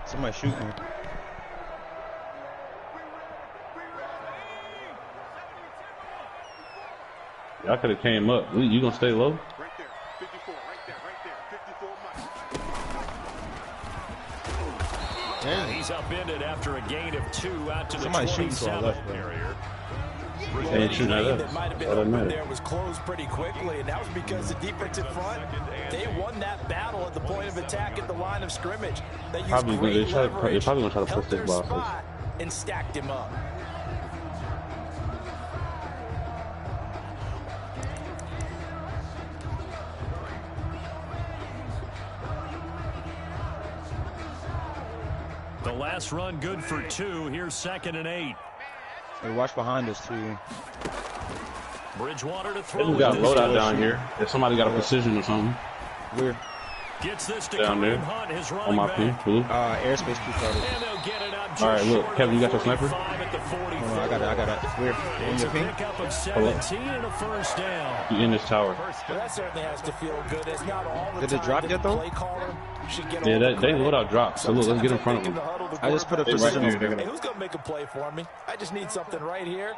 Somebody shoot me. Y'all could have came up. You gonna stay low? Right there, 54, right there, 54 Yeah, he's upended after a gain of 2 out to the Somebody shooting to our 27. left, bro. They ain't shooting at us. That might have been That doesn't open matter. there was closed pretty quickly, and that was because the defensive front, they won that battle at the point of attack at the line of scrimmage. They used Probably gonna- great they're leverage, probably gonna try to held push this their ball first. spot, and stacked him up. The last run good for 2. Here's 2nd and 8. Hey, watch behind us too. Bridgewater to They throw. just got a loadout down here. If somebody got a precision or something We're Gets this to down there Kareem Hunt, his on running my back. pin. Blue. airspace too crowded. And they'll get it up just All right, look, short Kevin, of you got your sniper? 45 at the 44. Hold on, I got it. We're in It's your a ping. pickup of 17 and a first down. He in this tower. Well, that certainly has to feel good. It's not all the Did it time drop that yet, the though? play caller should get Yeah, all the they credit. loadout dropped. So look, let's get in front of Sometimes I think in them. the huddle, the I just put a quarterback precision says, over there. "Hey, who's going to make a play for me? I just need something right here."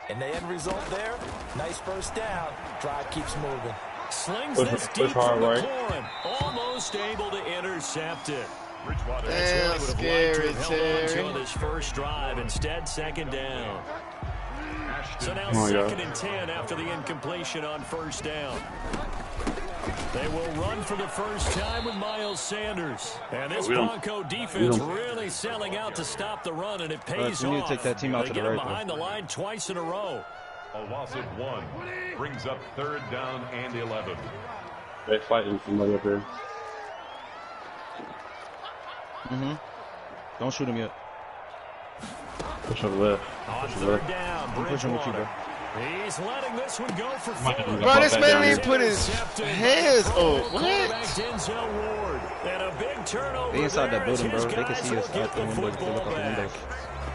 And the end result there, nice first down. Drive keeps moving. Slings Push- this push deep hard from the right. corn. Almost able to intercept it. Bridgewater Damn, would have liked to scary, have held on to Terry. on this first drive. Instead, 2nd down. So now Oh, yeah. 2nd and 10 after the incompletion on first down. They will run for the first time with Miles Sanders. And this We don't- Bronco defense don't- really selling out to stop the run, and it pays we need to off. take that team out They to get the him right, though. behind the line twice in a row. A loss of 1 brings up 3rd down and 11. They fighting somebody up there. Don't shoot him yet. Push up left. On Push 3rd left. down, I'm pushing with you, Bridgewater. bro. He's letting this one go for Might 4. have Bro, this Back man down didn't there. put his hands. Oh, what? Quarterback Denzel Ward. And a big turnover. They inside that there as building, bro. his They can guys see us will get out the windows. They football look out the back. windows.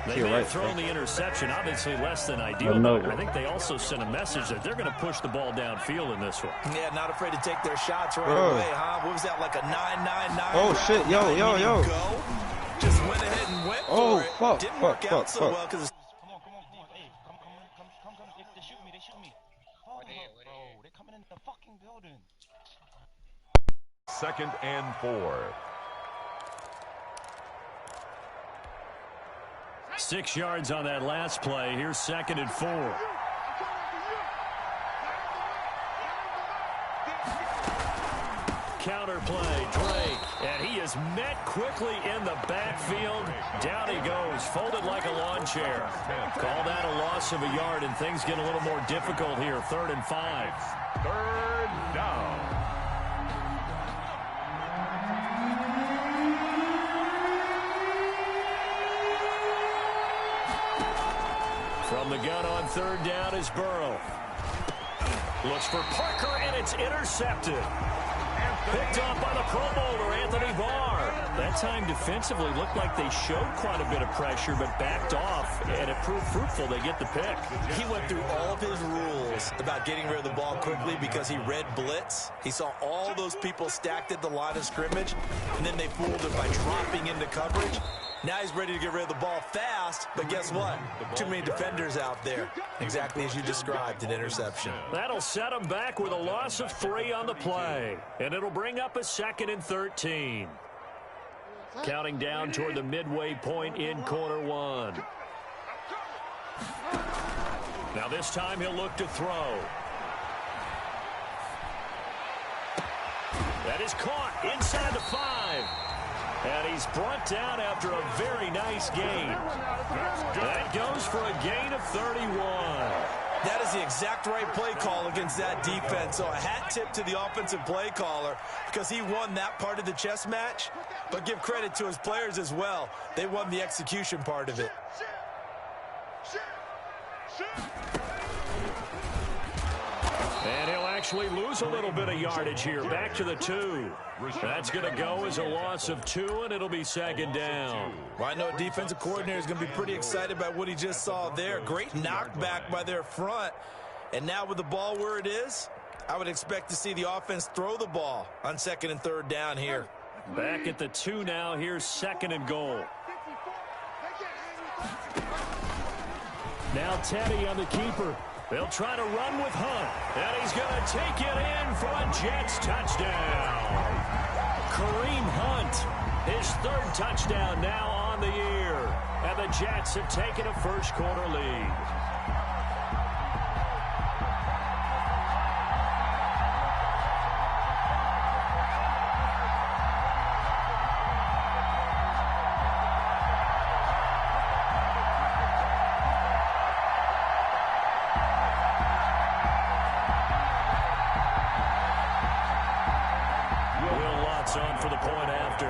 They To your may right, have thrown bro. the interception, obviously less than ideal, I know. but I think they also sent a message that they're going to push the ball downfield in this one. Yeah, not afraid to take their shots right Bro. away, huh? What was that, like a 9-9-9? Oh, round? shit. Yo, Nine, yo, you yo. didn't go. Just went ahead and went Oh, for it. fuck, Didn't fuck, work fuck, out so fuck. well because Come on. Hey, come. If they shoot me, they shoot me. Hold up, bro. They're coming in the fucking building. 2nd and 4. 6 yards on that last play. Here's 2nd and 4. Counter play, Drake, and he is met quickly in the backfield. Down he goes, folded like a lawn chair. Call that a loss of a yard, and things get a little more difficult here. 3rd and 5. 3rd down. From the gun on 3rd down is Burrow. Looks for Parker, and it's intercepted. Picked off by the Pro Bowler, Anthony Barr. That time defensively looked like they showed quite a bit of pressure, but backed off, and it proved fruitful. They get the pick. he went through all of his rules about getting rid of the ball quickly because he read blitz. He saw all those people stacked at the line of scrimmage, and then they fooled him by dropping into coverage. Now he's ready to get rid of the ball fast, but guess what? Too many defenders out there. Exactly as you described, an interception. That'll set them back with a loss of 3 on the play, and it'll bring up a 2nd and 13. Counting down toward the midway point in quarter 1. Now this time he'll look to throw. That is caught inside the 5. And he's brought down after a very nice gain. That goes for a gain of 31. That is the exact right play call against that defense. So a hat tip to the offensive play caller because he won that part of the chess match. But give credit to his players as well. They won the execution part of it. And he'll actually lose a little bit of yardage here. Back to the 2. That's going to go as a loss of 2, and it'll be 2nd down. Well, I know a defensive coordinator is going to be pretty excited by what he just saw there. Great knockback by their front. And now with the ball where it is, I would expect to see the offense throw the ball on 2nd and 3rd down here. Back at the 2 now. Here's 2nd and goal. Now Teddy on the keeper. They'll try to run with Hunt. And he's going to take it in for a Jets touchdown. Kareem Hunt, his 3rd touchdown now on the year. And the Jets have taken a first-quarter lead. On for the point after.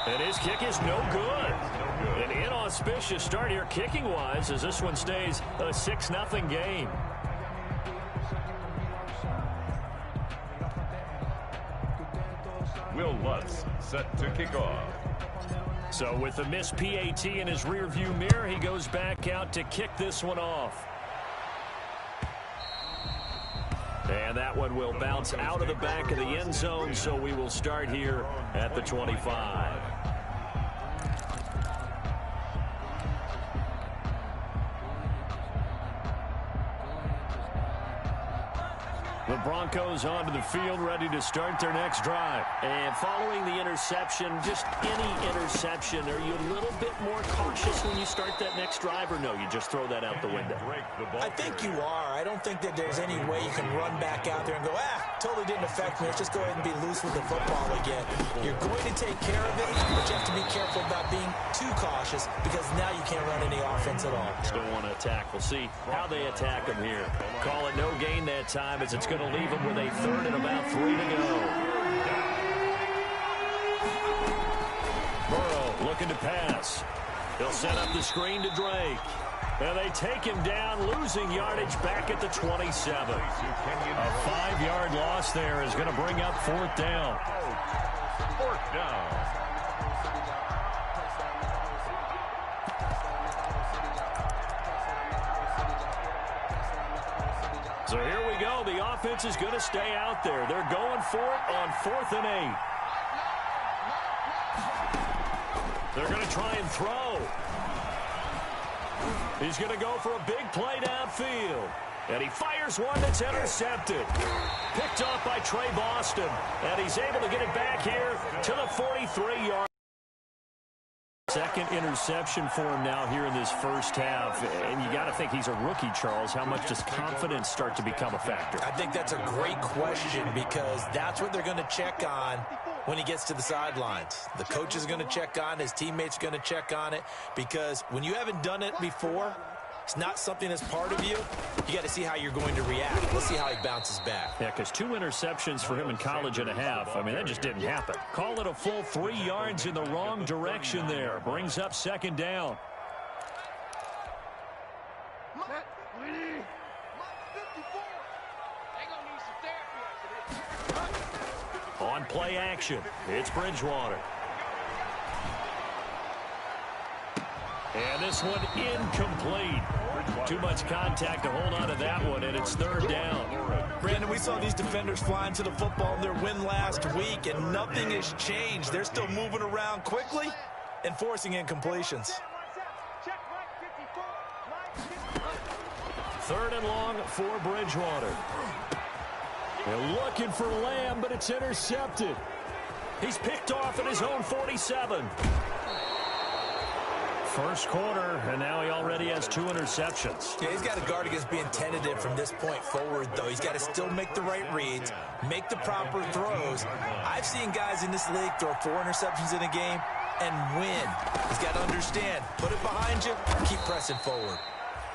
And his kick is no good. An inauspicious start here kicking-wise as this one stays a 6-0 game. Will Lutz set to kick off. So with the missed PAT in his rearview mirror, he goes back out to kick this one off. And that one will bounce out of the back of the end zone, so we will start here at the 25. The Broncos onto the field, ready to start their next drive. And following the interception, just any interception, are you a little bit more cautious when you start that next drive, or no, you just throw that out the window? I think you are. I don't think that there's any way you can run back out there and go, totally didn't affect me. Let's just go ahead and be loose with the football again. You're going to take care of it, but you have to be careful about being too cautious because now you can't run any offense at all. Still want to attack. We'll see how they attack him here. Call it no gain that time as it's going to leave him with a 3rd and about 3 to go. Burrow looking to pass. He'll set up the screen to Drake. And they take him down, losing yardage back at the 27. A 5-yard loss there is going to bring up 4th down. 4th down. So here we go. The offense is going to stay out there. They're going for it on 4th and 8. They're going to try and throw. He's going to go for a big play downfield. And he fires one that's intercepted. Picked off by Trey Boston. And he's able to get it back here to the 43-yard. 2nd interception for him now here in this first half. And you got to think he's a rookie, Charles. How much does confidence start to become a factor? I think that's a great question because that's what they're going to check on when he gets to the sidelines. The coach is going to check on, his teammates are going to check on it because when you haven't done it before, it's not something that's part of you. You got to see how you're going to react. Let's see how he bounces back. Yeah, because 2 interceptions for him in college and a half. I mean, that just didn't happen. Call it a full 3 yards in the wrong direction there. Brings up 2nd down. On play action, it's Bridgewater. And this one incomplete. Too much contact to hold on to that one, and it's 3rd down. Brandon, we saw these defenders flying to the football in their win last week, and nothing has changed. They're still moving around quickly and forcing incompletions. 3rd and long for Bridgewater. They're looking for Lamb, but it's intercepted. He's picked off at his own 47. First quarter, and now he already has 2 interceptions. Yeah, he's got to guard against being tentative from this point forward, though. He's got to still make the right reads, make the proper throws. I've seen guys in this league throw 4 interceptions in a game and win. He's got to understand, put it behind you, keep pressing forward.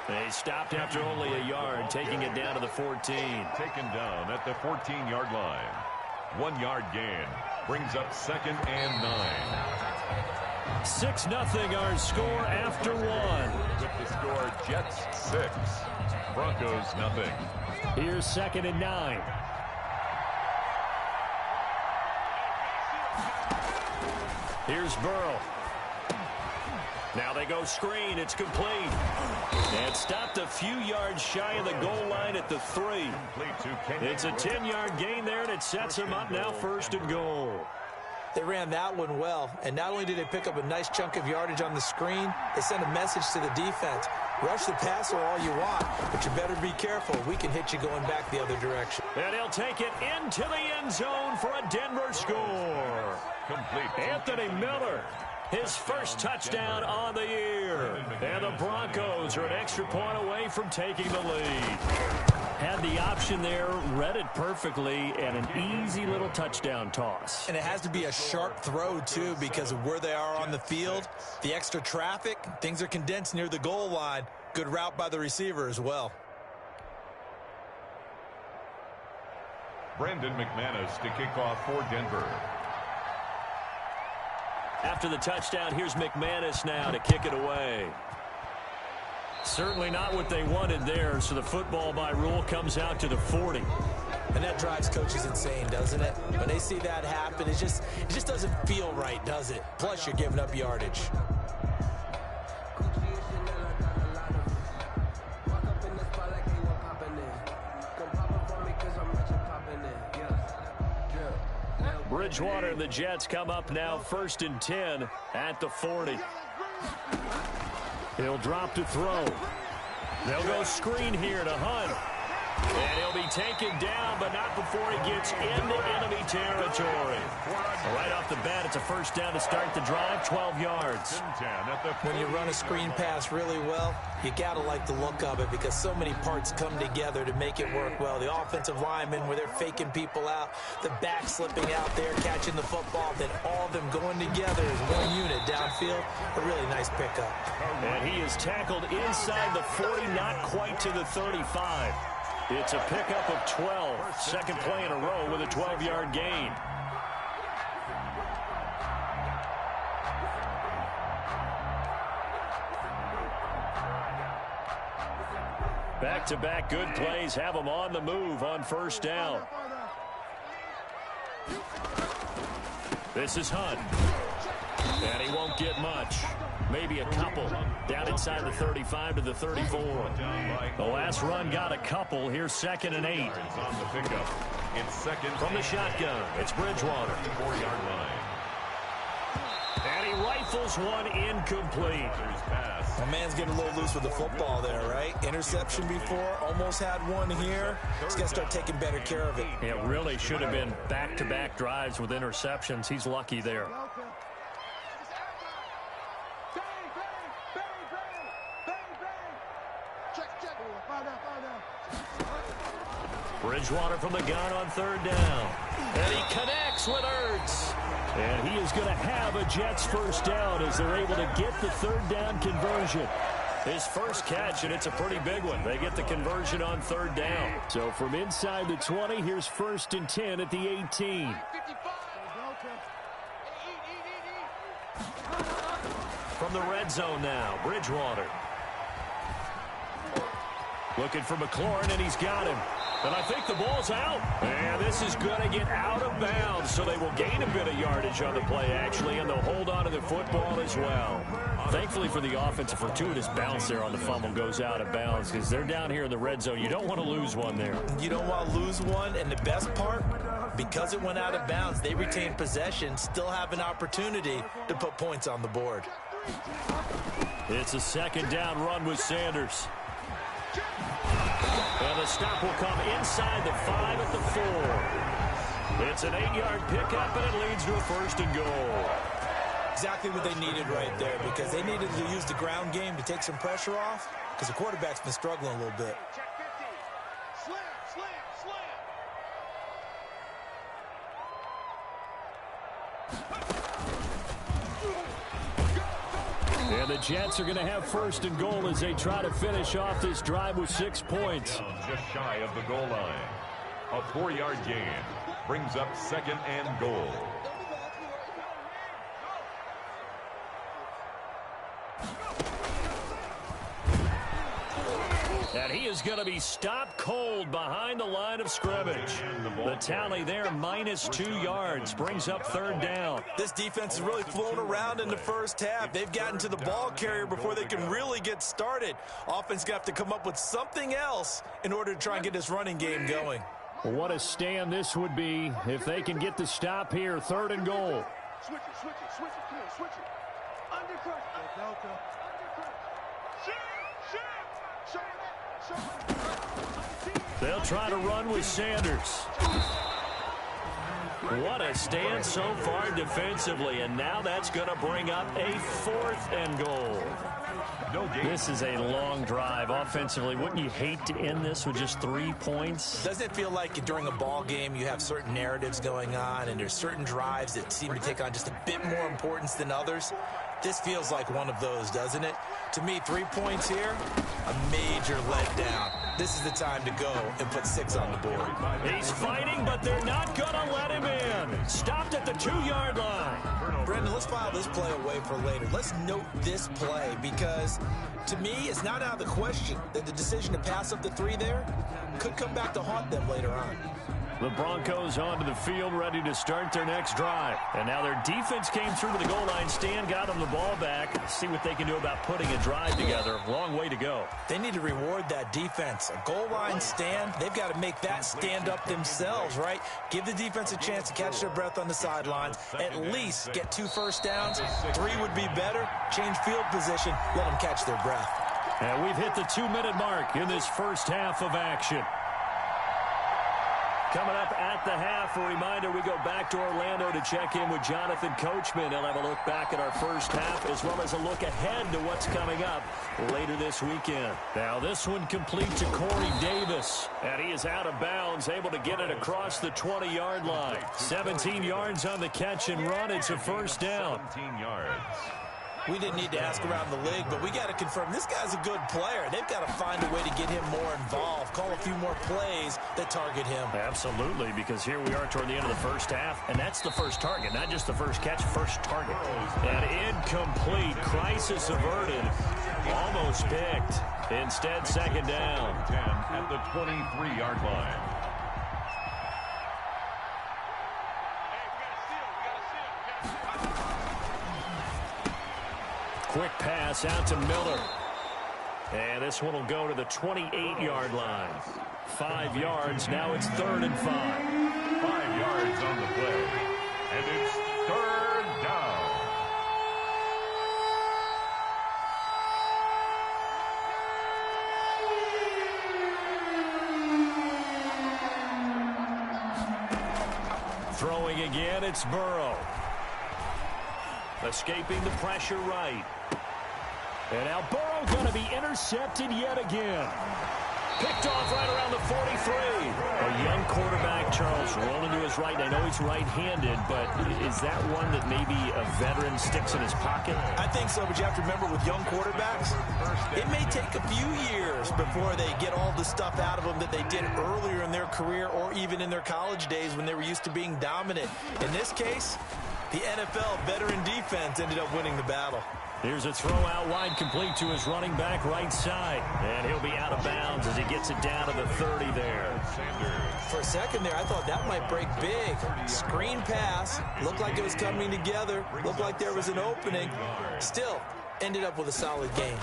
They stopped after only a yard, taking it down to the 14. Taken down at the 14-yard line. 1 yard gain. Brings up 2nd and 9. 6-0 our score after 1. With the score, Jets 6, Broncos nothing. Here's 2nd and 9. Here's Burrow. Now they go screen. It's complete. And stopped a few yards shy of the goal line at the 3. It's a 10-yard gain there, and it sets them up now 1st and goal. They ran that one well, and not only did they pick up a nice chunk of yardage on the screen, they sent a message to the defense. Rush the passer all you want, but you better be careful. We can hit you going back the other direction. And he'll take it into the end zone for a Denver score. Anthony Miller, his first touchdown on the year. And the Broncos are an extra point away from taking the lead. Had the option there, read it perfectly, and an easy little touchdown toss. And it has to be a sharp throw, too, because of where they are on the field. The extra traffic, things are condensed near the goal line. Good route by the receiver as well. Brandon McManus to kick off for Denver. After the touchdown, here's McManus now to kick it away. Certainly not what they wanted there, so the football by rule comes out to the 40. And that drives coaches insane, doesn't it? When they see that happen, it just doesn't feel right, does it? Plus, you're giving up yardage. Bridgewater and the Jets come up now 1st and 10 at the 40. He'll drop to throw. They'll go screen here to Hunt. And he'll be taken down, but not before he gets into enemy territory. Right off the bat, it's a 1st down to start the drive, 12 yards. When you run a screen pass really well, you got to like the look of it because so many parts come together to make it work well. The offensive linemen, where they're faking people out, the back slipping out there, catching the football, then all of them going together as one unit downfield. A really nice pickup. And he is tackled inside the 40, not quite to the 35. It's a pickup of 12. Second play in a row with a 12-yard gain. Back-to-back good plays have them on the move on 1st down. This is Hunt. And he won't get much. Maybe a couple. Down inside the 35 to the 34. The last run got a couple. Here's 2nd and 8. On the pickup. It's 2nd from the shotgun. It's Bridgewater. 4-yard line. And he rifles one incomplete. My man's getting a little loose with the football there, right? Interception before, almost had one here. He's got to start taking better care of it. It really should have been back-to-back drives with interceptions. He's lucky there. Bridgewater from the gun on 3rd down. And he connects with Ertz. And he is going to have a Jets 1st down as they're able to get the 3rd down conversion. His first catch, and it's a pretty big one. They get the conversion on 3rd down. So from inside the 20, here's 1st and 10 at the 18. From the red zone now, Bridgewater. Looking for McLaurin, and he's got him. And I think the ball's out. And this is going to get out of bounds, so they will gain a bit of yardage on the play, actually, and they'll hold on to the football as well. Thankfully for the offense, a fortuitous bounce there on the fumble goes out of bounds because they're down here in the red zone. You don't want to lose one there. You don't want to lose one, and the best part, because it went out of bounds, they retained possession, still have an opportunity to put points on the board. It's a 2nd down run with Sanders. And the stop will come inside the 5 at the 4. It's an 8-yard pickup, and it leads to a 1st and goal. Exactly what they needed right there because they needed to use the ground game to take some pressure off because the quarterback's been struggling a little bit. And the Jets are going to have 1st and goal as they try to finish off this drive with 6 points. Just shy of the goal line. A 4-yard gain brings up 2nd and goal. And he is going to be stopped cold behind the line of scrimmage. The tally there, -2 yards, brings up 3rd down. This defense is really flown around in the first half. They've gotten to the ball carrier before they can really get started. Offense going to have to come up with something else in order to try and get this running game going. What a stand this would be if they can get the stop here, 3rd and goal. Switch it, switch it, switch it. Come on, switch it. Undercut. Delta. Undercut. Shoot. They'll try to run with Sanders. What a stand so far defensively, and now that's going to bring up a 4th and goal. This is a long drive offensively. Wouldn't you hate to end this with just 3 points? Doesn't it feel like during a ball game you have certain narratives going on and there's certain drives that seem to take on just a bit more importance than others? This feels like one of those, doesn't it? To me, 3 points here, a major letdown. This is the time to go and put 6 on the board. He's fighting, but they're not going to let him in. Stopped at the 2-yard line. Brendan, let's file this play away for later. Let's note this play because, to me, it's not out of the question that the decision to pass up the 3 there could come back to haunt them later on. The Broncos onto the field, ready to start their next drive. And now their defense came through to the goal line stand, got them the ball back. See what they can do about putting a drive together. Long way to go. They need to reward that defense. A goal line stand, they've got to make that stand up themselves, right? Give the defense a chance to catch their breath on the sidelines. At least get 2 first downs. 3 would be better. Change field position. Let them catch their breath. And we've hit the 2-minute mark in this first half of action. Coming up at the half, a reminder, we go back to Orlando to check in with Jonathan Coachman. He'll have a look back at our first half as well as a look ahead to what's coming up later this weekend. Now this one complete to Corey Davis, and he is out of bounds, able to get it across the 20-yard line. 17 yards on the catch and run. It's a first down. 17 yards. We didn't need to ask around the league, but we got to confirm this guy's a good player. They've got to find a way to get him more involved, call a few more plays that target him. Absolutely, because here we are toward the end of the first half, and that's the first target, not just the first catch, first target. And incomplete, crisis averted, almost picked. Instead, second down. 10 at the 23-yard line. Quick pass out to Miller. And this one will go to the 28-yard line. 5 yards. Now it's 3rd and 5. 5 yards on the play. And it's 3rd down. Throwing again, it's Burrow. Escaping the pressure right. And now Burrow going to be intercepted yet again. Picked off right around the 43. A young quarterback, Charles, rolling to his right. I know he's right-handed, but is that one that maybe a veteran sticks in his pocket? I think so, but you have to remember with young quarterbacks, it may take a few years before they get all the stuff out of them that they did earlier in their career or even in their college days when they were used to being dominant. In this case, the NFL veteran defense ended up winning the battle. Here's a throw out wide, complete to his running back right side. And he'll be out of bounds as he gets it down to the 30 there. For a second there, I thought that might break big. Screen pass. Looked like it was coming together. Looked like there was an opening. Still, ended up with a solid game.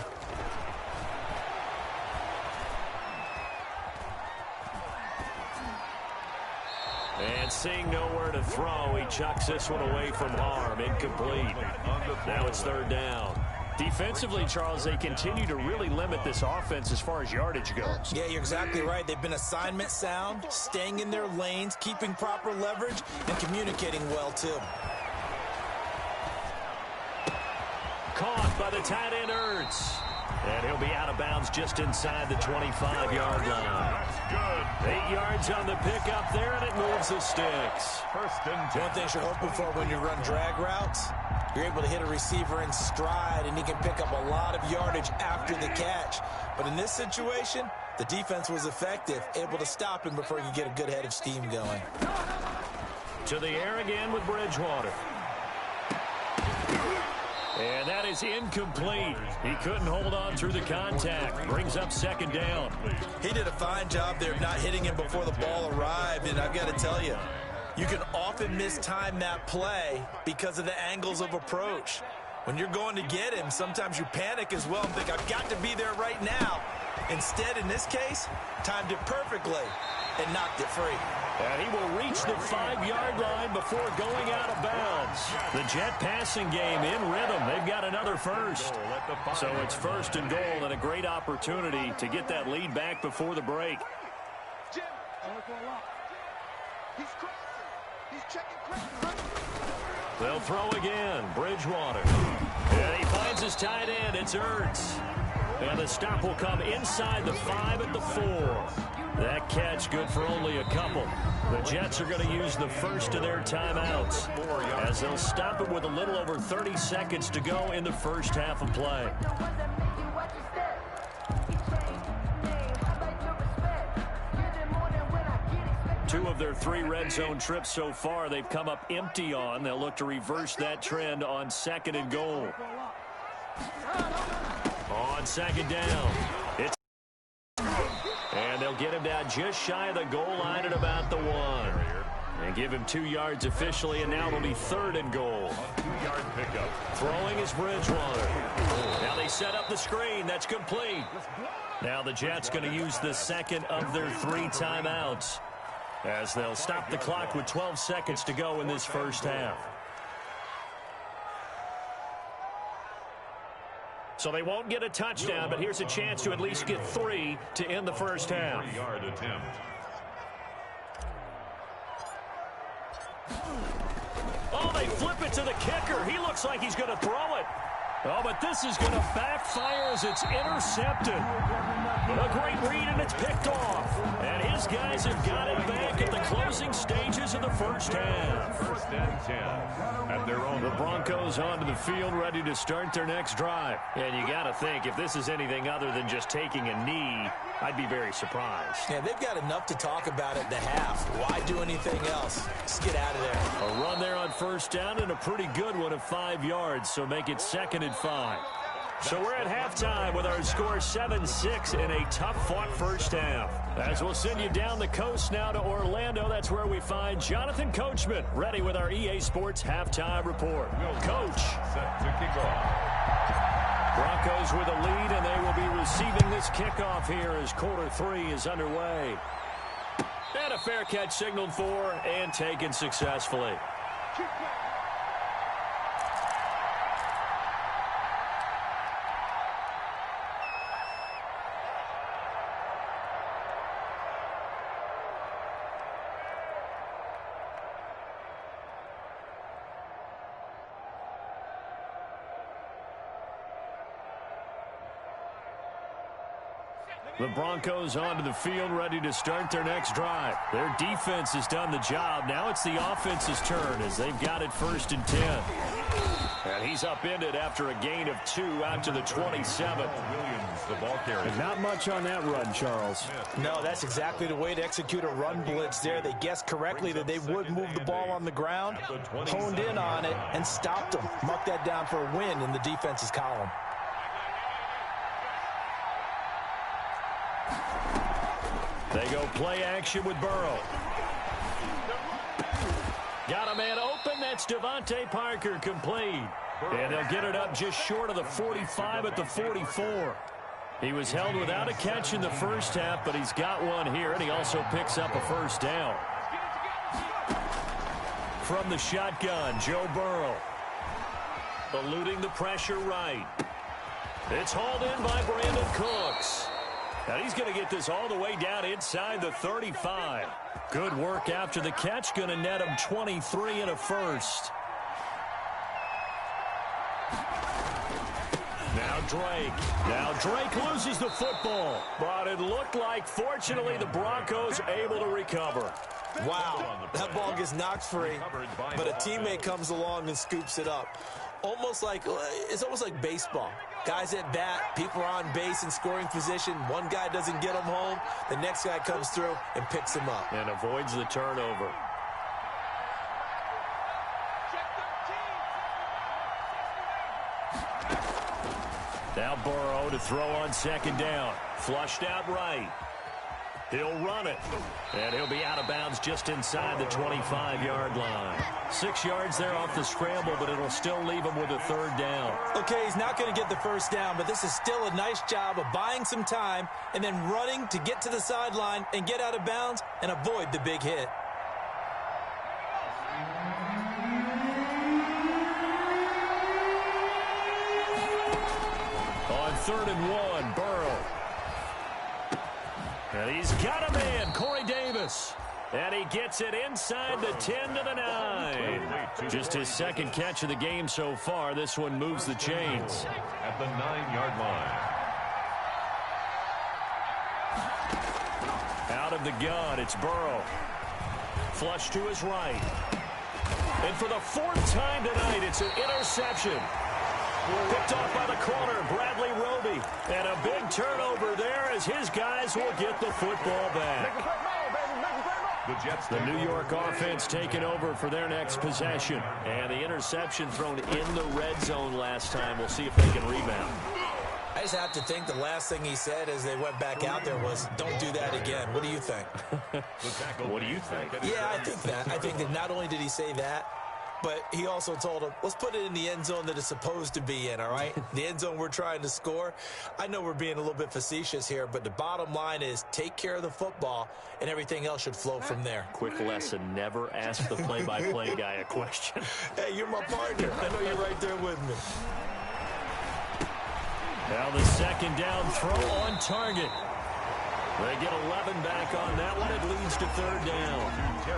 And seeing nowhere to throw, he chucks this one away from harm. Incomplete. Now it's 3rd down. Defensively, Charles, they continue to really limit this offense as far as yardage goes. Yeah, you're exactly right. They've been assignment sound, staying in their lanes, keeping proper leverage, and communicating well, too. Caught by the tight end, Ertz. And he'll be out of bounds just inside the 25-yard line. 8 yards on the pickup there, and it moves the sticks. First and 10. One thing you're hoping for when you run drag routes, you're able to hit a receiver in stride, and he can pick up a lot of yardage after the catch. But in this situation, the defense was effective, able to stop him before he could get a good head of steam going. To the air again with Bridgewater. And that is incomplete. He couldn't hold on through the contact. Brings up second down. He did a fine job there of not hitting him before the ball arrived, and I've got to tell you, you can often mistime that play because of the angles of approach. When you're going to get him, sometimes you panic as well and think, I've got to be there right now. Instead, in this case, timed it perfectly and knocked it free. And he will reach the 5-yard line before going out of bounds. The Jet passing game in rhythm. They've got another first. So it's first and goal and a great opportunity to get that lead back before the break. Jim, he's crossing. He's checking crossing. They'll throw again. Bridgewater. And he finds his tight end. It's Ertz. And the stop will come inside the 5 at the 4. That catch good for only a couple. The Jets are going to use the first of their timeouts as they'll stop it with a little over 30 seconds to go in the first half of play. Two of their 3 red zone trips so far they've come up empty on. They'll look to reverse that trend on second and goal. On second down, it's and they'll get him down just shy of the goal line at about the 1. And give him 2 yards officially, and now it'll be third and goal. 2-yard pickup. Throwing is Bridgewater. Now they set up the screen. That's complete. Now the Jets going to use the second of their 3 timeouts as they'll stop the clock with 12 seconds to go in this first half. So they won't get a touchdown, but here's a chance to at least get 3 to end the first half. 3-yard attempt. Oh, they flip it to the kicker. He looks like he's going to throw it. Oh, but this is going to backfire as it's intercepted. A great read, and it's picked off. And his guys have got it back at the closing stages of the first half. First and 10 at their own. The Broncos onto the field, ready to start their next drive. And you got to think, if this is anything other than just taking a knee, I'd be very surprised. Yeah, they've got enough to talk about at the half. Why do anything else? Just get out of there. A run there on first down and a pretty good one of 5 yards, so make it second and 5. So we're at halftime with our score 7-6 in a tough-fought first half. As we'll send you down the coast now to Orlando, that's where we find Jonathan Coachman, ready with our EA Sports halftime report. Coach. Set to kick off. Broncos with a lead, and they will be receiving this kickoff here as quarter 3 is underway. And a fair catch signaled for and taken successfully. The Broncos onto the field, ready to start their next drive. Their defense has done the job. Now it's the offense's turn as they've got it first and 10. And he's upended after a gain of 2 out to the 27. Williams, the ball carrier. Not much on that run, Charles. No, that's exactly the way to execute a run blitz there. They guessed correctly that they would move the ball on the ground, honed in on it, and stopped them. Mark that down for a win in the defense's column. They go play action with Burrow. Got a man open. That's Devontae Parker, complete. And they'll get it up just short of the 45 at the 44. He was held without a catch in the first half, but he's got one here, and he also picks up a first down. From the shotgun, Joe Burrow. Eluding the pressure right. It's hauled in by Brandon Cooks. And he's going to get this all the way down inside the 35. Good work after the catch. Going to net him 23 and a first. Now Drake loses the football. But it looked like, fortunately, the Broncos able to recover. Wow, that ball gets knocked free, but a teammate comes along and scoops it up. It's almost like baseball. Guys at bat, people are on base in scoring position. One guy doesn't get them home. The next guy comes through and picks him up. And avoids the turnover. Burrow to throw on second down. Flushed out right. He'll run it. And he'll be out of bounds just inside the 25-yard line. 6 yards there off the scramble, but it'll still leave him with a third down. Okay, he's not going to get the first down, but this is still a nice job of buying some time and then running to get to the sideline and get out of bounds and avoid the big hit. On 3rd and 1, Burrow. And he's got a man, Corey Davis. And he gets it inside the 10 to the 9. Just his second catch of the game so far. This one moves the chains. At the 9-yard line. Out of the gun, it's Burrow. Flush to his right. And for the 4th time tonight, it's an interception. Picked off by the corner, Bradley Roby. And a big turnover there as his guys will get the football back. The New York offense taking over for their next possession. And the interception thrown in the red zone last time. We'll see if they can rebound. I just have to think the last thing he said as they went back out there was, don't do that again. What do you think? What do you think? Yeah, I think that. I think that not only did he say that, but he also told him, let's put it in the end zone that it's supposed to be in, all right? The end zone we're trying to score. I know we're being a little bit facetious here, but the bottom line is take care of the football, and everything else should flow from there. Quick lesson, never ask the play-by-play guy a question. Hey, you're my partner. I know you're right there with me. Now the second down throw on target. They get 11 back on that one. It leads to 3rd down.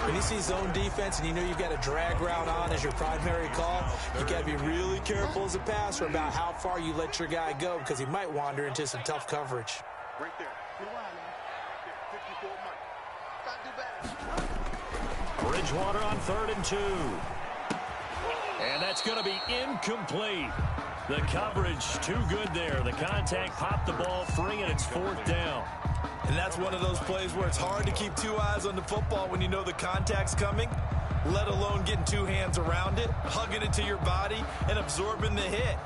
When you see zone defense and you know you've got a drag route on as your primary call, you got to be really careful as a passer about how far you let your guy go because he might wander into some tough coverage. Right there. Get wide, man. 54 Mike. Got to do better. Bridgewater on 3rd and 2. And that's going to be incomplete. The coverage too good there. The contact popped the ball free, and it's 4th down. And that's one of those plays where it's hard to keep 2 eyes on the football when you know the contact's coming, let alone getting 2 hands around it, hugging it to your body, and absorbing the hit.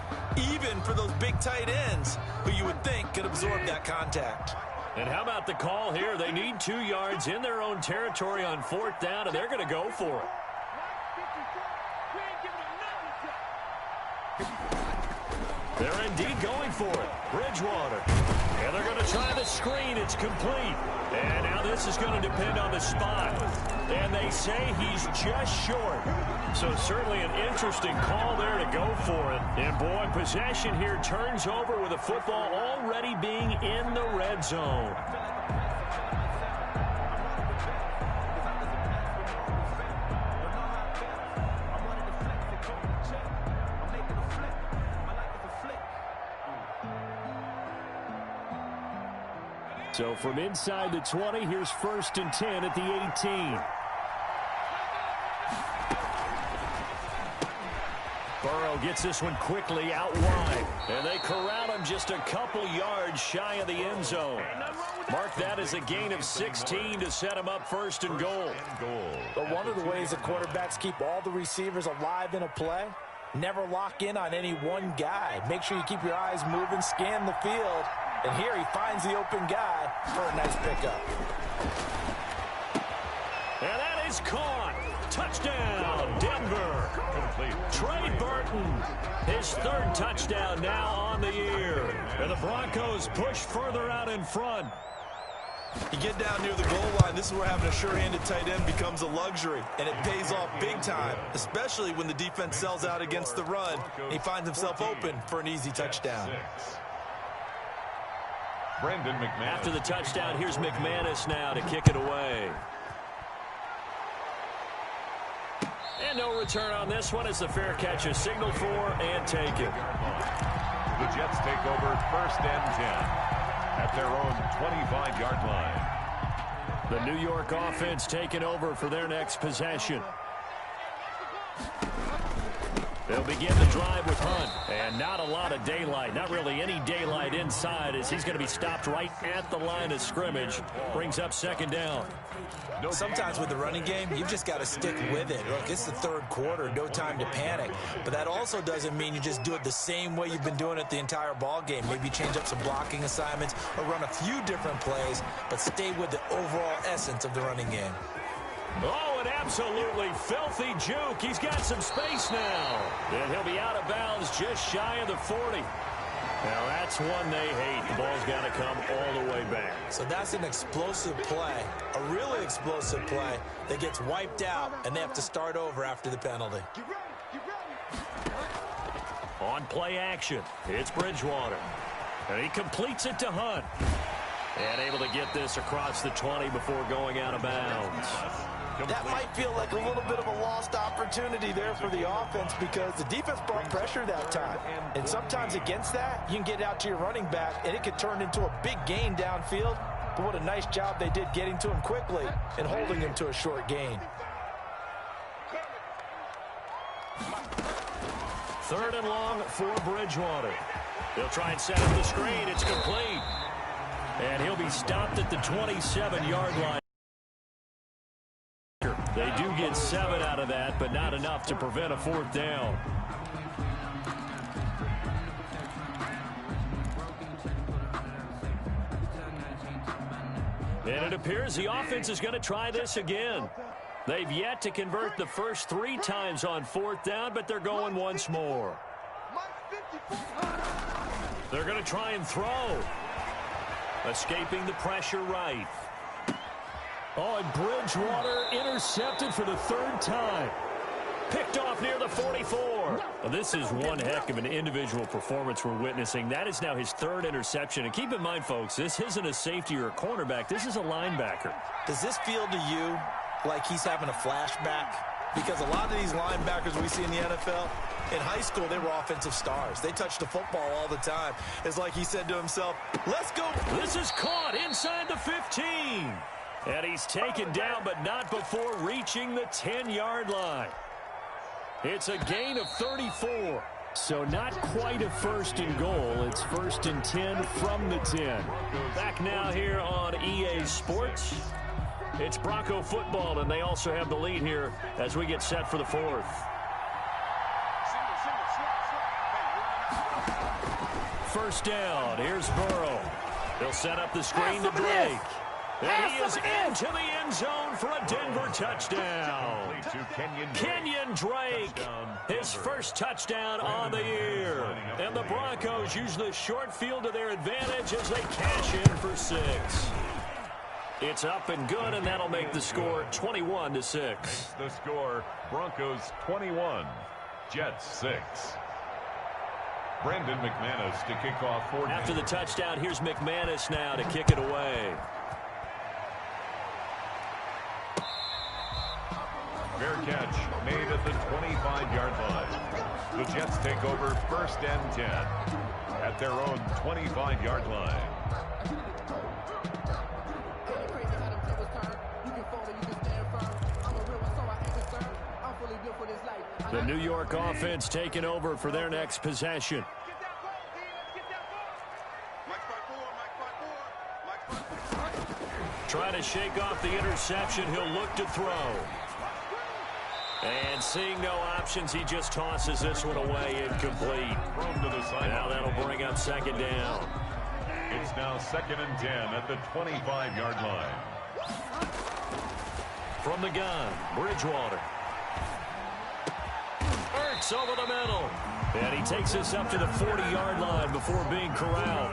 Even for those big tight ends who you would think could absorb that contact. And how about the call here? They need 2 yards in their own territory on 4th down, and they're going to go for it. They're indeed going for it. Bridgewater. And they're going to try the screen. It's complete. And now this is going to depend on the spot. And they say he's just short. So certainly an interesting call there to go for it. And boy, possession here turns over with the football already being in the red zone. So from inside the 20, here's 1st and 10 at the 18. Burrow gets this one quickly out wide. And they corral him just a couple yards shy of the end zone. Mark that as a gain of 16 to set him up 1st and goal. But one of the ways that quarterbacks keep all the receivers alive in a play, never lock in on any one guy. Make sure you keep your eyes moving, scan the field. And here he finds the open guy for a nice pickup. And that is caught. Touchdown, Denver. Complete. Trey Burton, his 3rd touchdown now on the year. And the Broncos push further out in front. You get down near the goal line, this is where having a sure-handed tight end becomes a luxury, and it pays off big time, especially when the defense sells out against the run, and he finds himself open for an easy touchdown. Brendan McManus. After the touchdown, here's McManus now to kick it away. And no return on this one as the fair catch is signaled for and taken. The Jets take over 1st and 10 at their own 25-yard line. The New York offense taking over for their next possession. They'll begin the drive with Hunt. And not a lot of daylight. Not really any daylight inside as he's going to be stopped right at the line of scrimmage. Brings up second down. Sometimes with the running game, you've just got to stick with it. Look, it's the third quarter, no time to panic. But that also doesn't mean you just do it the same way you've been doing it the entire ball game. Maybe change up some blocking assignments or run a few different plays, but stay with the overall essence of the running game. Oh, an absolutely filthy juke. He's got some space now. And he'll be out of bounds just shy of the 40. Now, that's one they hate. The ball's got to come all the way back. So that's an explosive play, a really explosive play that gets wiped out, and they have to start over after the penalty. On play action, it's Bridgewater. And he completes it to Hunt. And able to get this across the 20 before going out of bounds. That might feel like a little bit of a lost opportunity there for the offense because the defense brought pressure that time. And sometimes against that, you can get out to your running back, and it could turn into a big gain downfield. But what a nice job they did getting to him quickly and holding him to a short gain. Third and long for Bridgewater. They'll try and set up the screen. It's complete. And he'll be stopped at the 27-yard line. They do get 7 out of that, but not enough to prevent a fourth down. And it appears the offense is going to try this again. They've yet to convert the first 3 times on fourth down, but they're going once more. They're going to try and throw. Escaping the pressure right. Oh, and Bridgewater intercepted for the 3rd time. Picked off near the 44. Well, this is one heck of an individual performance we're witnessing. That is now his 3rd interception. And keep in mind, folks, this isn't a safety or a cornerback. This is a linebacker. Does this feel to you like he's having a flashback? Because a lot of these linebackers we see in the NFL, in high school, they were offensive stars. They touched the football all the time. It's like he said to himself, let's go. This is caught inside the 15. And he's taken down, but not before reaching the 10-yard line. It's a gain of 34. So not quite a 1st and goal. It's 1st and 10 from the 10. Back now here on EA Sports. It's Bronco football, and they also have the lead here as we get set for the 4th. First down. Here's Burrow. They'll set up the screen to Drake. And he is into the end zone for a Denver touchdown. Kenyon Drake, his first touchdown on the year. And the Broncos use the short field to their advantage as they cash in for 6. It's up and good, and that'll make the score 21-6. The score, Broncos 21, Jets 6. Brandon McManus to kick off 4. After the touchdown, here's McManus now to kick it away. Fair catch made at the 25-yard line. The Jets take over 1st and 10 at their own 25-yard line. The New York offense taking over for their next possession. Trying to shake off the interception. He'll look to throw. And seeing no options, he just tosses this one away incomplete. Now that'll bring up 2nd down. It's now 2nd and 10 at the 25-yard line. From the gun, Bridgewater. Ertz over the middle. And he takes us up to the 40-yard line before being corralled.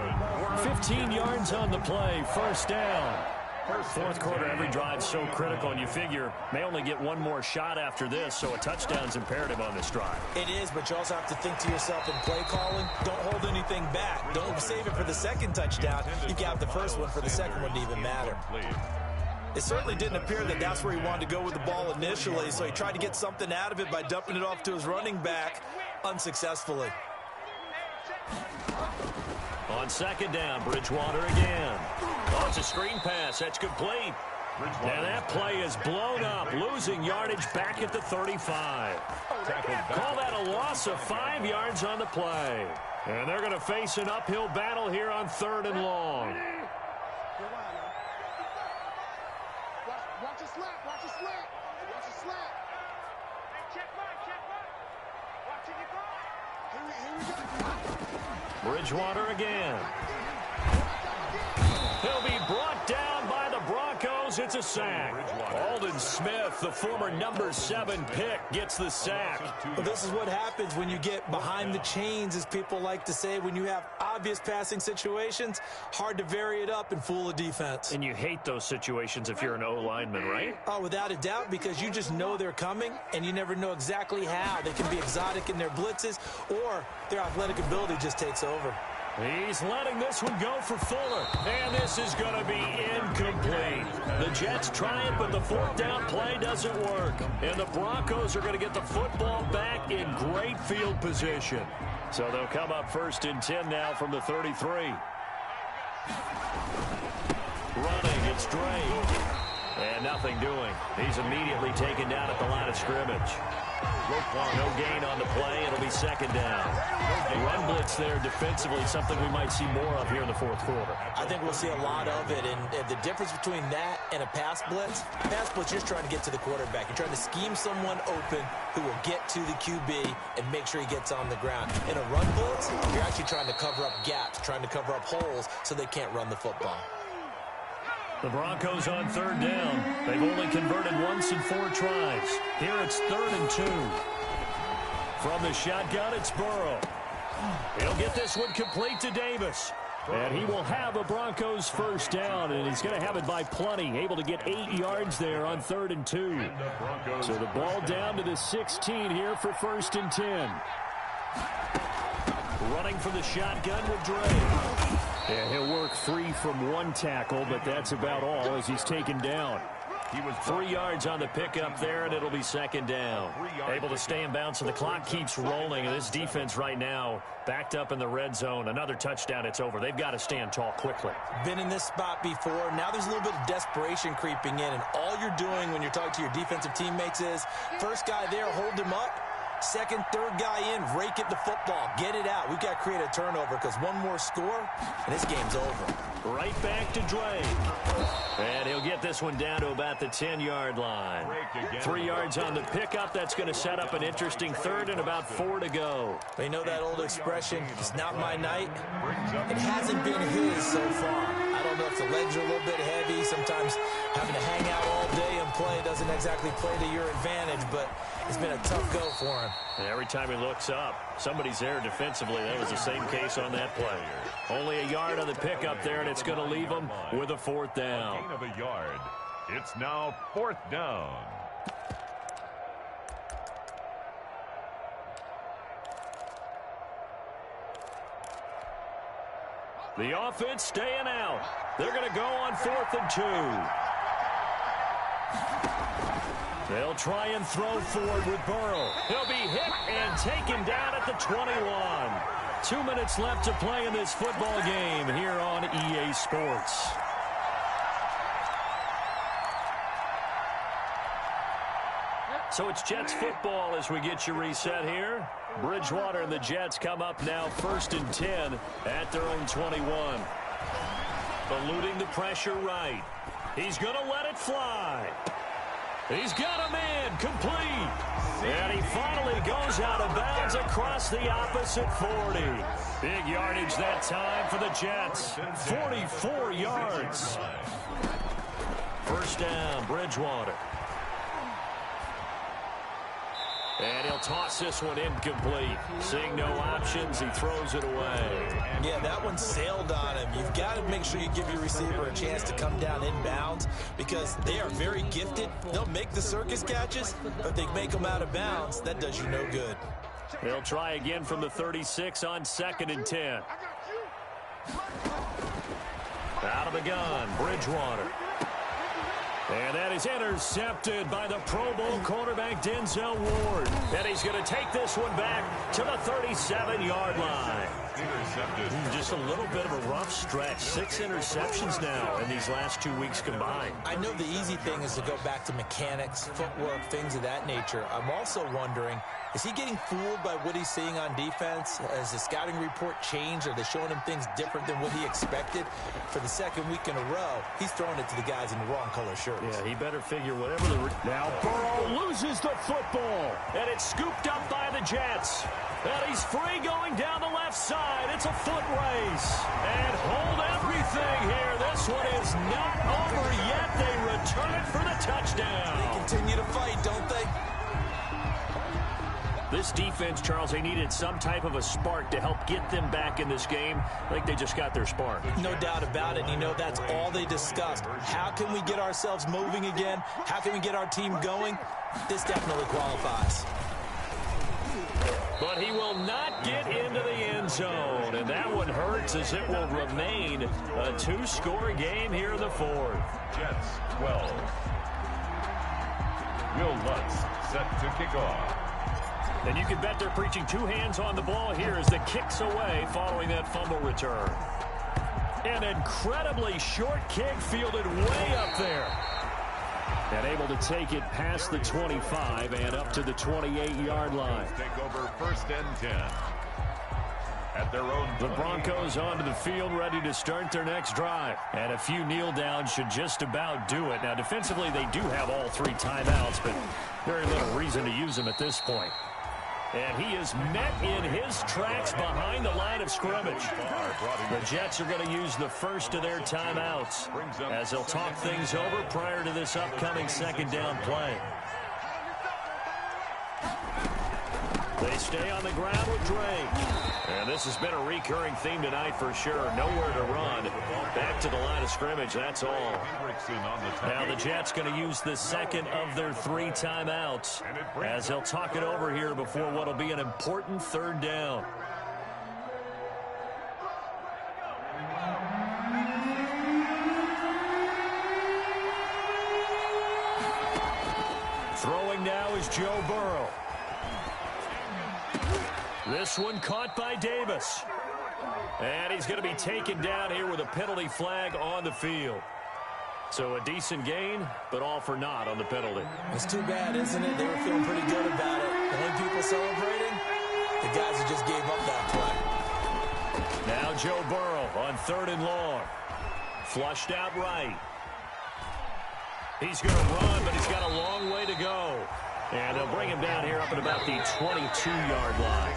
15 yards on the play, 1st down. 4th quarter, every drive so critical, and you figure may only get one more shot after this, so a touchdown's imperative on this drive. It is, but you also have to think to yourself in play calling, don't hold anything back. Don't save it for the 2nd touchdown. You can have the 1st one for the 2nd one to even matter. It certainly didn't appear that that's where he wanted to go with the ball initially, so he tried to get something out of it by dumping it off to his running back unsuccessfully. On 2nd down, Bridgewater again. Oh, it's a screen pass. That's complete. And that play is blown up, losing yardage back at the 35. Call that a loss of 5 yards on the play. And they're going to face an uphill battle here on 3rd and long. Watch a slap. Watch a slap. Watch a slap. Check right. Watch it, you go. Here we go. Bridgewater again. He'll be brought down by the Broncos. It's a sack. Aldon Smith, the former number 7 pick, gets the sack. Well, this is what happens when you get behind the chains, as people like to say. When you have obvious passing situations, hard to vary it up and fool a defense. And you hate those situations if you're an O-lineman, right? Oh, without a doubt, because you just know they're coming, and you never know exactly how. They can be exotic in their blitzes, or their athletic ability just takes over. He's letting this one go for Fuller. And this is going to be incomplete. The Jets try it, but the 4th down play doesn't work. And the Broncos are going to get the football back in great field position. So they'll come up 1st and 10 now from the 33. Running, it's Drake. And nothing doing. He's immediately taken down at the line of scrimmage. No gain on the play. It'll be 2nd down. Run blitz there defensively, something we might see more of here in the 4th quarter. I think we'll see a lot of it, and the difference between that and a pass blitz, you're just trying to get to the quarterback. You're trying to scheme someone open who will get to the QB and make sure he gets on the ground. In a run blitz, you're actually trying to cover up gaps, trying to cover up holes so they can't run the football. The Broncos on 3rd down. They've only converted once in 4 tries. Here it's 3rd and 2. From the shotgun, it's Burrow. He'll get this one complete to Davis. And he will have a Broncos 1st down, and he's going to have it by plenty. Able to get 8 yards there on 3rd and 2. So the ball down to the 16 here for 1st and 10. Running for the shotgun with Drake. Yeah, he'll work free from 1 tackle, but that's about all as he's taken down. He was 3 yards on the pickup there, and it'll be 2nd down. Able to stay in bounds, and the clock keeps rolling. And this defense right now backed up in the red zone. Another touchdown, it's over. They've got to stand tall quickly. Been in this spot before. Now there's a little bit of desperation creeping in, and all you're doing when you're talking to your defensive teammates is, first guy there, hold him up. 2nd, 3rd guy in, rake at the football. Get it out. We've got to create a turnover because one more score, and this game's over. Right back to Drake. And he'll get this one down to about the 10-yard line. 3 yards on the pickup. That's going to set up an interesting 3rd and about 4 to go. They know that old expression, it's not my night. It hasn't been his so far. I don't know if the legs are a little bit heavy. Sometimes having to hang out all day and play doesn't exactly play to your advantage, but it's been a tough go for him. And every time he looks up, somebody's there defensively. That was the same case on that play. Only a yard on the pickup there, and it's going to leave him with a 4th down. Gain of a yard. It's now 4th down. The offense staying out. They're going to go on 4th and 2. They'll try and throw forward with Burrow. He'll be hit and taken down at the 21. 2 minutes left to play in this football game here on EA Sports. So it's Jets football as we get you reset here. Bridgewater and the Jets come up now 1st and 10 at their own 21. Eluding the pressure right. He's going to let it fly. He's got a man complete. And he finally goes out of bounds across the opposite 40. Big yardage that time for the Jets. 44 yards. 1st down, Bridgewater. And he'll toss this one incomplete. Seeing no options, he throws it away. Yeah, that one sailed on him. You've got to make sure you give your receiver a chance to come down inbounds because they are very gifted. They'll make the circus catches, but if they make them out of bounds, that does you no good. They'll try again from the 36 on 2nd and 10. Out of the gun, Bridgewater. And that is intercepted by the Pro Bowl quarterback Denzel Ward. And he's going to take this one back to the 37-yard line. Intercepted. Just a little bit of a rough stretch. 6 interceptions now in these last 2 weeks combined. I know the easy thing is to go back to mechanics, footwork, things of that nature. I'm also wondering, is he getting fooled by what he's seeing on defense? Has the scouting report changed? Are they showing him things different than what he expected? For the second week in a row, he's throwing it to the guys in the wrong color shirts. Yeah, he better figure whatever the... Now Burrow loses the football, and it's scooped up by the Jets. And he's free going down the left side. It's a foot race. And hold everything here. This one is not over yet. They return it for the touchdown. They continue to fight, don't they? This defense, Charles, they needed some type of a spark to help get them back in this game. I think they just got their spark. No doubt about it. And you know, that's all they discussed. How can we get ourselves moving again? How can we get our team going? This definitely qualifies. But he will not get into the end zone. And that one hurts as it will remain a 2-score game here in the fourth. Jets 12. Will Lutz set to kick off. And you can bet they're preaching 2 hands on the ball here as the kick's away following that fumble return. An incredibly short kick fielded way up there. And able to take it past the 25 and up to the 28-yard line. Take over 1st and 10. At their own The Broncos onto the field, ready to start their next drive. And a few kneel downs should just about do it. Now, defensively, they do have all 3 timeouts, but very little reason to use them at this point. And he is met in his tracks behind the line of scrimmage. The Jets are going to use the first of their timeouts as they'll talk things over prior to this upcoming 2nd down play. They stay on the ground with Drake. And this has been a recurring theme tonight for sure. Nowhere to run. Back to the line of scrimmage, that's all. Now the Jets going to use the second of their 3 timeouts as they'll talk it over here before what will be an important 3rd down. Throwing now is Joe Burrow. This one caught by Davis. And he's going to be taken down here with a penalty flag on the field. So a decent gain, but all for naught on the penalty. It's too bad, isn't it? They were feeling pretty good about it. The only people celebrating, the guys who just gave up that play. Now Joe Burrow on 3rd and long. Flushed out right. He's going to run, but he's got a long way to go. And they'll bring him down here up at about the 22-yard line.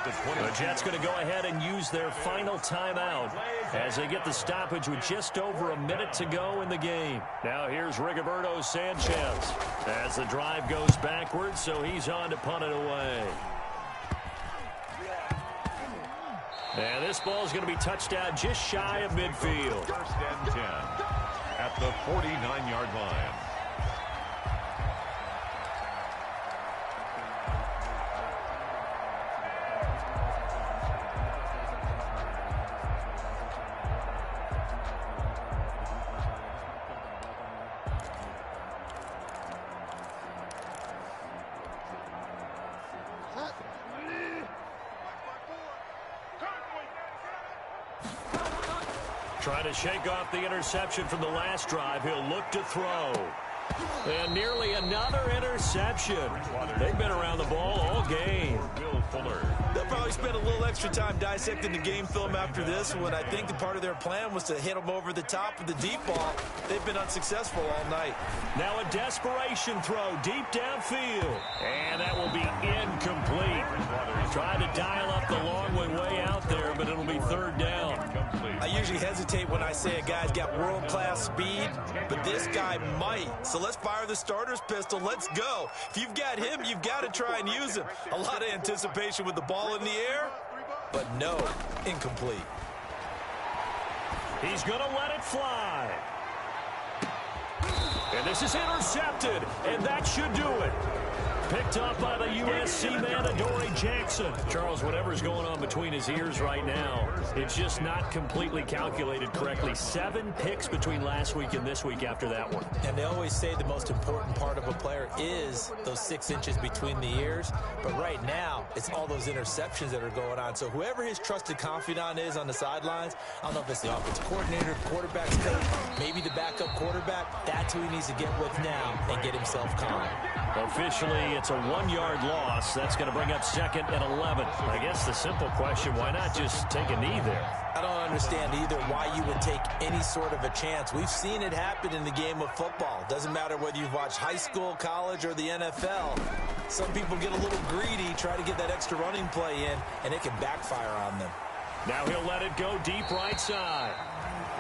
The Jets going to go ahead and use their final timeout as they get the stoppage with just over a minute to go in the game. Now here's Rigoberto Sanchez as the drive goes backwards, so he's on to punt it away. And this ball is going to be touched down just shy of midfield. 1st and 10 at the 49-yard line. Trying to shake off the interception from the last drive. He'll look to throw. And nearly another interception. They've been around the ball all game. Will Fuller. They'll probably spend a little extra time dissecting the game film after this one. I think the part of their plan was to hit them over the top of the deep ball. They've been unsuccessful all night. Now a desperation throw deep downfield. And that will be incomplete. Tried to dial up the long way out there, but it'll be 3rd down. I usually hesitate when I say a guy's got world-class speed, but this guy might. So let's fire the starter's pistol. Let's go. If you've got him, you've got to try and use him. A lot of anticipation with the ball in the air, but no, incomplete. He's going to let it fly. And this is intercepted, and that should do it. Picked up by the USC man, Adoree Jackson. Charles, whatever's going on between his ears right now, it's just not completely calculated correctly. 7 picks between last week and this week after that one. And they always say the most important part of a player is those 6 inches between the ears. But right now, it's all those interceptions that are going on. So whoever his trusted confidant is on the sidelines, I don't know if it's the offensive coordinator, quarterback's coach, maybe the backup quarterback, that's who he needs to get with now and get himself calm. Officially, it's a 1-yard loss. That's going to bring up 2nd and 11. I guess the simple question, why not just take a knee there? I don't understand either why you would take any sort of a chance. We've seen it happen in the game of football. Doesn't matter whether you've watched high school, college, or the NFL. Some people get a little greedy, try to get that extra running play in, and it can backfire on them. Now he'll let it go deep right side.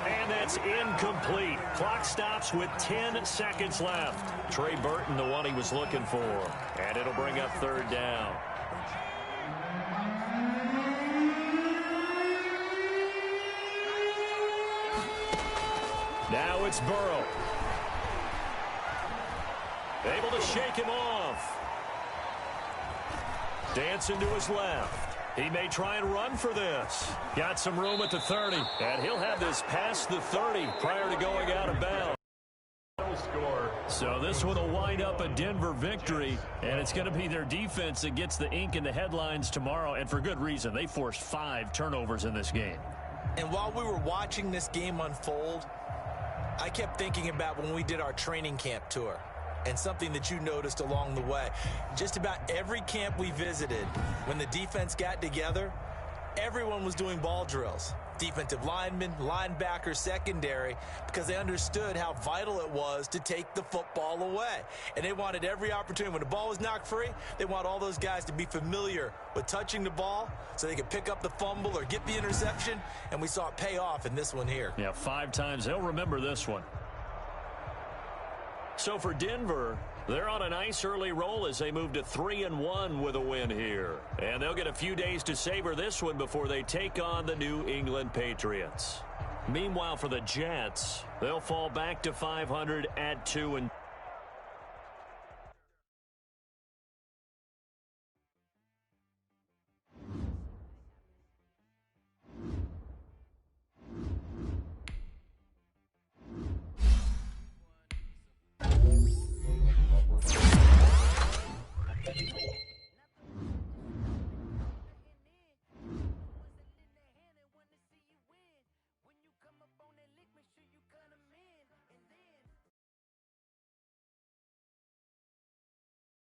And that's incomplete. Clock stops with 10 seconds left. Trey Burton, the one he was looking for. And it'll bring up 3rd down. Now it's Burrow. Able to shake him off. Dancing to his left. He may try and run for this. Got some room at the 30. And he'll have this past the 30 prior to going out of bounds. So this one will wind up a Denver victory. And it's going to be their defense that gets the ink in the headlines tomorrow. And for good reason. They forced 5 turnovers in this game. And while we were watching this game unfold, I kept thinking about when we did our training camp tour. And something that you noticed along the way. Just about every camp we visited, when the defense got together, everyone was doing ball drills. Defensive linemen, linebackers, secondary, because they understood how vital it was to take the football away. And they wanted every opportunity. When the ball was knocked free, they want all those guys to be familiar with touching the ball so they could pick up the fumble or get the interception. And we saw it pay off in this one here. Yeah, 5 times. They'll remember this one. So for Denver, they're on a nice early roll as they move to 3-1 with a win here. And they'll get a few days to savor this one before they take on the New England Patriots. Meanwhile, for the Jets, they'll fall back to 500 at 2-2.